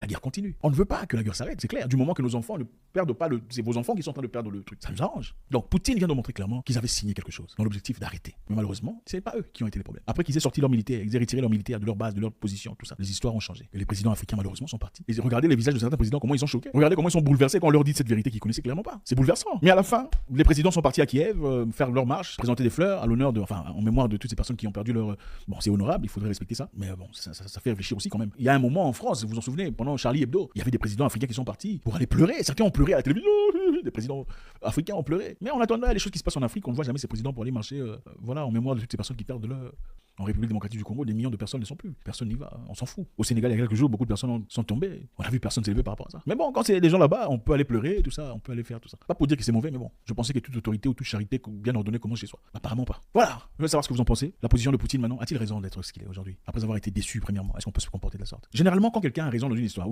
La guerre continue. On ne veut pas que la guerre s'arrête, c'est clair. Du moment que nos enfants ne perdent pas c'est vos enfants qui sont en train de perdre le truc. Ça nous arrange. Donc Poutine vient de montrer clairement qu'ils avaient signé quelque chose dans l'objectif d'arrêter. Mais malheureusement, ce n'est pas eux qui ont été les problèmes. Après qu'ils aient sorti leurs militaires, ils aient retiré leurs militaires de leur base, de leur position, tout ça. Les histoires ont changé. Et les présidents africains malheureusement sont partis. Et regardez les visages de certains présidents, comment ils sont choqués. Regardez comment ils sont bouleversés quand on leur dit cette vérité qu'ils connaissaient clairement pas. C'est bouleversant. Mais à la fin, les présidents sont partis à Kiev faire leur marche, présenter des fleurs à l'honneur en mémoire de toutes ces personnes qui ont perdu leur. Bon, c'est honorable, il faudrait respecter ça. Mais bon, ça fait réfléchir aussi quand même. Il y a un moment en France, vous vous en souvenez, pendant Charlie Hebdo, il y avait des présidents africains qui sont partis pour aller pleurer. Certains ont pleuré à la télévision. Des présidents africains ont pleuré. Mais en attendant, les choses qui se passent en Afrique, on ne voit jamais ces présidents pour aller marcher, en mémoire de toutes ces personnes qui perdent leur. En République démocratique du Congo, des millions de personnes ne sont plus. Personne n'y va, on s'en fout. Au Sénégal, il y a quelques jours, beaucoup de personnes sont tombées. On a vu personne s'élever par rapport à ça. Mais bon, quand c'est des gens là-bas, on peut aller pleurer, tout ça, on peut aller faire tout ça. Pas pour dire que c'est mauvais, mais bon, je pensais que toute autorité ou toute charité bien ordonnée commence chez soi. Apparemment pas. Voilà, je veux savoir ce que vous en pensez. La position de Poutine maintenant, a-t-il raison d'être ce qu'il est aujourd'hui? Après avoir été déçu, premièrement, est-ce qu'on peut se comporter de la sorte? Généralement, quand quelqu'un a raison dans une histoire,